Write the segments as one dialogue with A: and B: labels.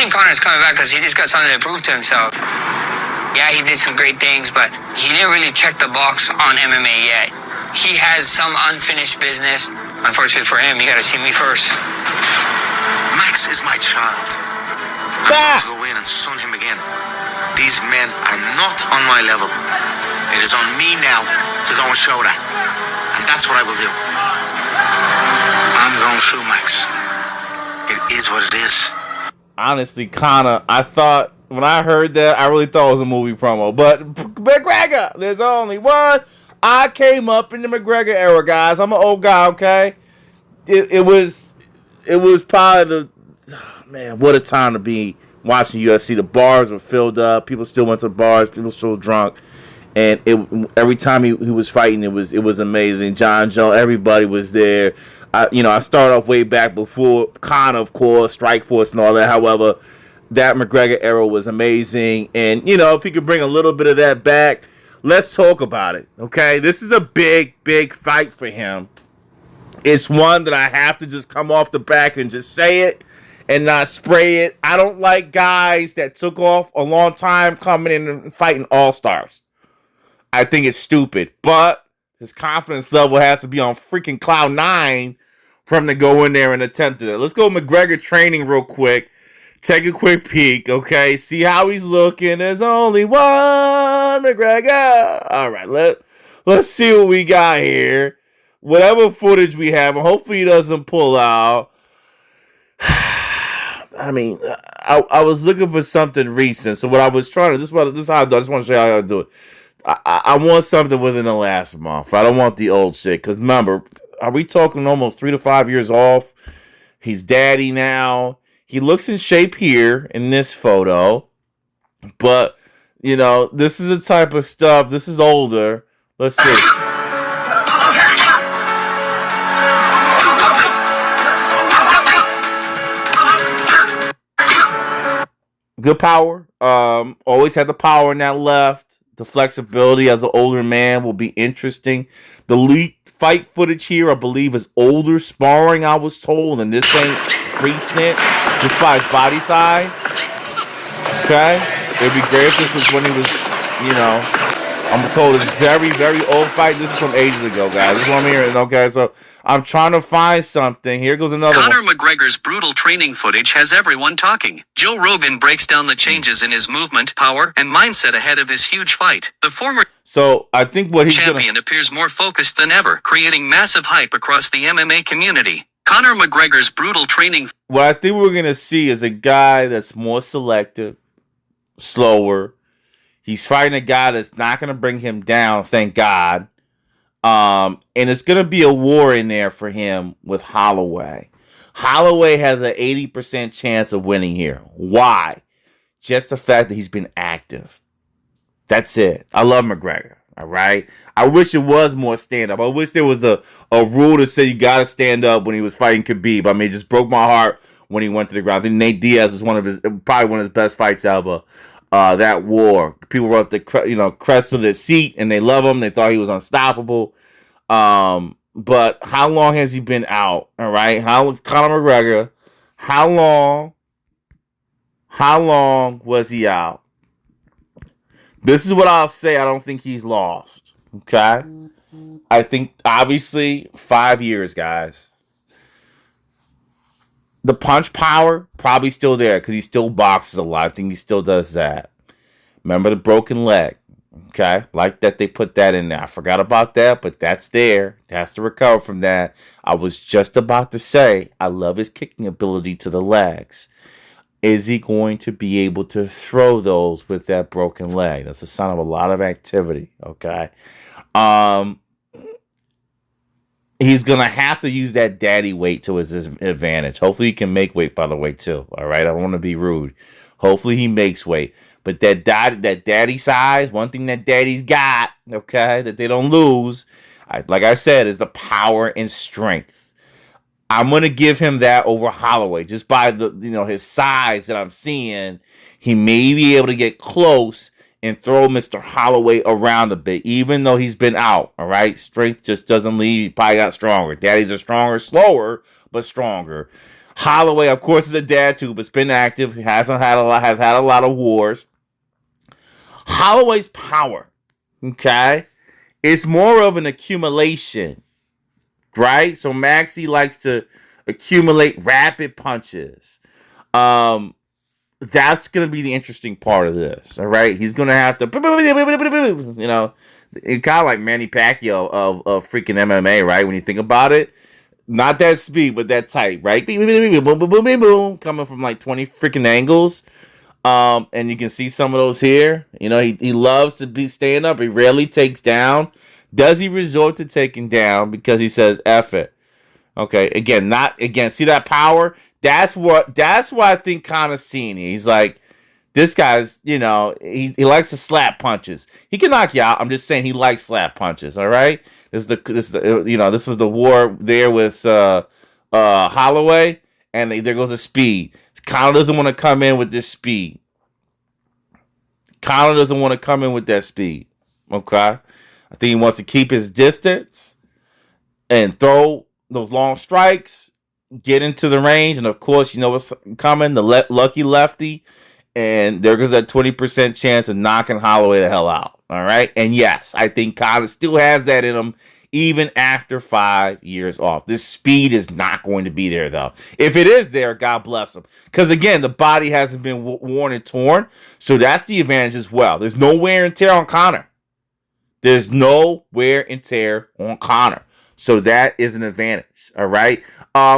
A: think Conor's coming back because he just got something to prove to himself. Yeah, he did some great things, but he didn't really check the box on MMA yet. He has some unfinished business. Unfortunately for him, you got to see me first.
B: Max is my child. I'm going to go in and son him again. These men are not on my level. It is on me now to go and show that. And that's what I will do. I'm going to shoot Max. It is what it is.
C: Honestly, Conor, I thought, when I heard that, I really thought it was a movie promo. But McGregor, there's only one. I came up in the McGregor era, guys. I'm an old guy, okay? It was probably man, what a time to be watching UFC. The bars were filled up. People still went to the bars. People still drunk. And every time he was fighting, it was amazing. John Jones, everybody was there. I started off way back before Conor, of course, Strikeforce and all that. However, that McGregor era was amazing. And, if he could bring a little bit of that back, let's talk about it, okay? This is a big, big fight for him. It's one that I have to just come off the back and just say it and not spray it. I don't like guys that took off a long time coming in and fighting all-stars. I think it's stupid. But his confidence level has to be on freaking cloud 9 for him to go in there and attempt it. Let's go McGregor training real quick. Take a quick peek, okay? See how he's looking. There's only one McGregor. All right, let's see what we got here. Whatever footage we have, and hopefully he doesn't pull out. I mean, I was looking for something recent. So what I was trying to, this is how I do. I just want to show you how I do it. I want something within the last month. I don't want the old shit. Because remember, are we talking almost 3 to 5 years off? He's daddy now. He looks in shape here in this photo. But, this is the type of stuff. This is older. Let's see. Good power. Always had the power in that left. The flexibility as an older man will be interesting. The lead fight footage here, I believe, is older sparring, I was told, and this ain't recent just by his body size. Okay? It'd be great if this was when he was, I'm told it's very, very old fight. This is from ages ago, guys. This is what I'm hearing. Okay, so I'm trying to find something. Here goes another one.
D: Conor McGregor's brutal training footage has everyone talking. Joe Rogan breaks down the changes in his movement, power, and mindset ahead of his huge fight. The former
C: So I think what he's
D: champion appears more focused than ever, creating massive hype across the MMA community. Conor McGregor's brutal training.
C: What I think we're going to see is a guy that's more selective, slower. He's fighting a guy that's not going to bring him down, thank God. And it's going to be a war in there for him with Holloway. Holloway has an 80% chance of winning here. Why? Just the fact that he's been active. That's it. I love McGregor. All right. I wish it was more stand up. I wish there was a rule to say you got to stand up when he was fighting Khabib. I mean, it just broke my heart when he went to the ground. I think Nate Diaz was probably one of his best fights ever. That war. People were up the crest of their seat and they love him. They thought he was unstoppable. But how long has he been out? All right. Conor McGregor, how long was he out? This is what I'll say. I don't think he's lost. Okay. I think obviously 5 years, guys. The punch power probably still there because he still boxes a lot. I think he still does that. Remember the broken leg. Okay, like that they put that in there. I forgot about that, but that's there. He has to recover from that. I was just about to say, I love his kicking ability to the legs. Is he going to be able to throw those with that broken leg? That's a sign of a lot of activity, okay? He's going to have to use that daddy weight to his advantage. Hopefully he can make weight, by the way, too, all right? I don't want to be rude. Hopefully he makes weight. But that daddy size, one thing that daddy's got, okay, that they don't lose, like I said, is the power and strength. I'm going to give him that over Holloway. Just by his size that I'm seeing, he may be able to get close and throw Mr. Holloway around a bit, even though he's been out, all right? Strength just doesn't leave. He probably got stronger. Daddies are stronger, slower, but stronger. Holloway, of course, is a dad too, but's been active. He has had a lot of wars. Holloway's power, okay, is more of an accumulation, right? So Maxie likes to accumulate rapid punches. That's going to be the interesting part of this, all right? He's going to have to, you know, it's kind of like Manny Pacquiao of freaking MMA, right? When you think about it. Not that speed, but that tight, right? Boom, boom, boom, boom, boom, coming from like 20 freaking angles. And you can see some of those here. You know, he loves to be staying up. He rarely takes down. Does he resort to taking down because he says F it? Okay, see that power? That's why I think Conor's seeing it. He's like, this guy's, you know, he likes to slap punches. He can knock you out. I'm just saying he likes slap punches, all right? This was the war there with Holloway, and there goes the speed. Conor doesn't want to come in with this speed. Conor doesn't want to come in with that speed. Okay? I think he wants to keep his distance and throw those long strikes, get into the range, and of course, you know what's coming, the lucky lefty, and there goes that 20% chance of knocking Holloway the hell out. All right? And yes, I think Conor still has that in him, even after 5 years off. This speed is not going to be there, though. If it is there, God bless him. Because, again, the body hasn't been worn and torn, so that's the advantage as well. There's no wear and tear on Conor. There's no wear and tear on Conor. So that is an advantage, all right?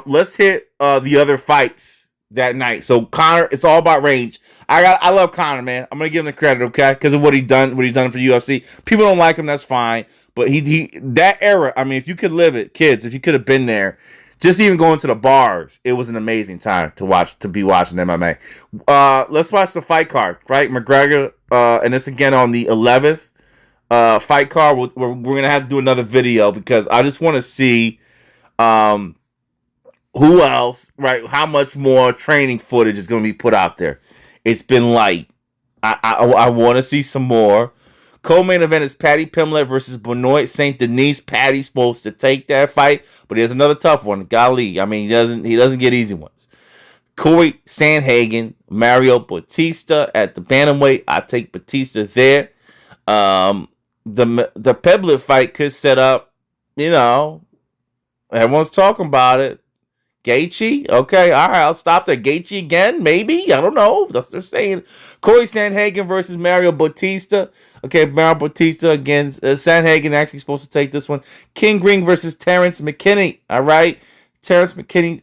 C: Let's hit the other fights that night. So Conor, it's all about range. I love Conor, man. I'm gonna give him the credit, okay, because of what he's done for UFC. People don't like him, that's fine. But he that era, I mean, if you could live it, kids, if you could have been there, just even going to the bars, it was an amazing time to be watching MMA. Let's watch the fight card, right? McGregor, and this again on the 11th fight card. We're gonna have to do another video because I just want to see who else, right? How much more training footage is going to be put out there? It's been light. I want to see some more. Co-main event is Paddy Pimblett versus Benoit Saint Denis. Paddy's supposed to take that fight, but he has another tough one. Golly, I mean, he doesn't get easy ones. Corey Sandhagen, Mario Bautista at the bantamweight. I take Bautista there. The Pimblett fight could set up, you know, everyone's talking about it. Gaethje? Okay, all right, I'll stop there. Gaethje again? Maybe? I don't know. That's what they're saying. Corey Sandhagen versus Mario Bautista. Okay, Mario Bautista against Sandhagen actually supposed to take this one. King Green versus Terrence McKinney. All right. Terrence McKinney,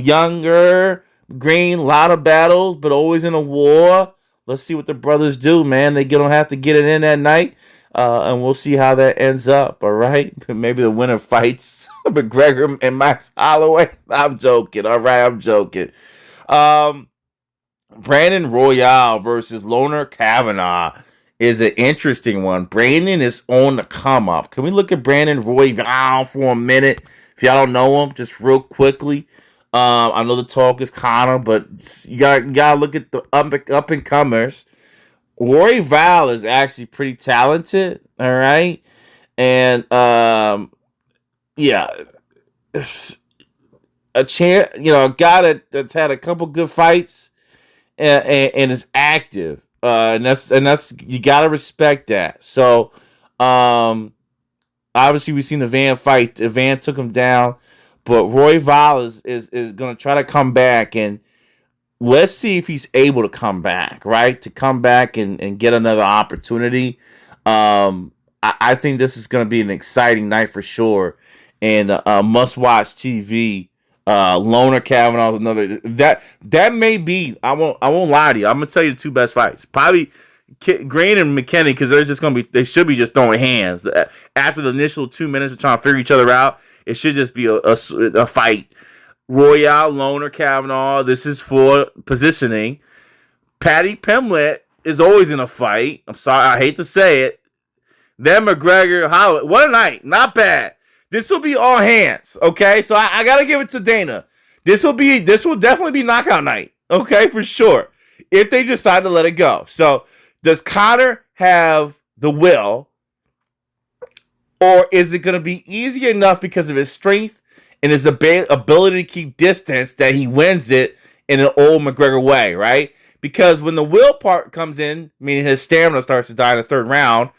C: younger. Green, a lot of battles, but always in a war. Let's see what the brothers do, man. They don't have to get it in that night. And we'll see how that ends up, all right? Maybe the winner fights McGregor and Max Holloway. I'm joking, all right? I'm joking. Brandon Royale versus Loner Kavanaugh is an interesting one. Brandon is on the come up. Can we look at Brandon Royale for a minute? If y'all don't know him, just real quickly. I know the talk is Conor, but you gotta look at the up and comers. Roy Val is actually pretty talented, all right, and yeah, a chance, you know, a guy that's had a couple good fights and is active, and that's you gotta respect that. So, obviously we've seen the Van fight. The Van took him down, but Roy Val is gonna try to come back and. Let's see if he's able to come back, right? To come back and get another opportunity. I think this is going to be an exciting night for sure. And must-watch TV. Loner Kavanaugh is another. That may be, I won't lie to you. I'm going to tell you the two best fights. Probably Green and McKinney, because they should be just throwing hands. After the initial 2 minutes of trying to figure each other out, it should just be a fight. Royale, Loner, Kavanaugh, this is for positioning. Paddy Pimblett is always in a fight. I'm sorry, I hate to say it. Then McGregor, Holloway. What a night. Not bad. This will be all hands, okay? So I got to give it to Dana. This will definitely be knockout night, okay, for sure, if they decide to let it go. So does Conor have the will, or is it going to be easy enough because of his strength and his ability to keep distance that he wins it in an old McGregor way, right? Because when the will part comes in, meaning his stamina starts to die in the third round,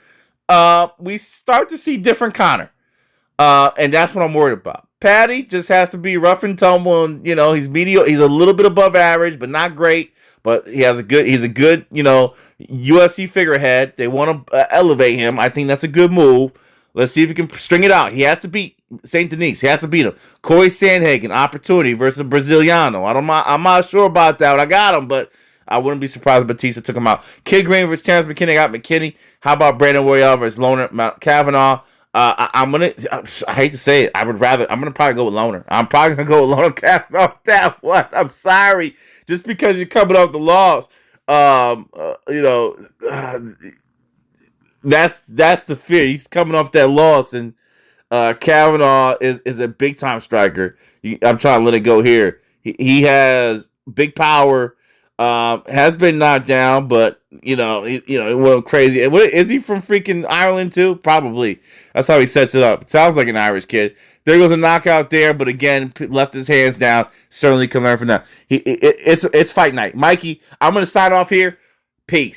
C: we start to see different Conor. And that's what I'm worried about. Patty just has to be rough and tumble, and he's mediocre. He's a little bit above average, but not great. But he's a good, UFC figurehead. They want to elevate him. I think that's a good move. Let's see if he can string it out. He has to beat St. Denis. He has to beat him. Corey Sandhagen, opportunity versus Braziliano. I'm not sure about that. I got him, but I wouldn't be surprised if Batista took him out. Kid Green versus Terrence McKinney. I got McKinney. How about Brandon Royale versus Loner Kavanaugh? I hate to say it. I'm gonna probably go with Loner. I'm probably gonna go with Loner Kavanaugh. That one. I'm sorry. Just because you're coming off the loss, that's the fear. He's coming off that loss, and Kavanaugh is a big time striker. I'm trying to let it go here. He has big power. Has been knocked down, but it went crazy. Is he from freaking Ireland too? Probably. That's how he sets it up. It sounds like an Irish kid. There goes a knockout there, but again, left his hands down. Certainly can learn from that. It's fight night. Mikey, I'm gonna sign off here. Peace.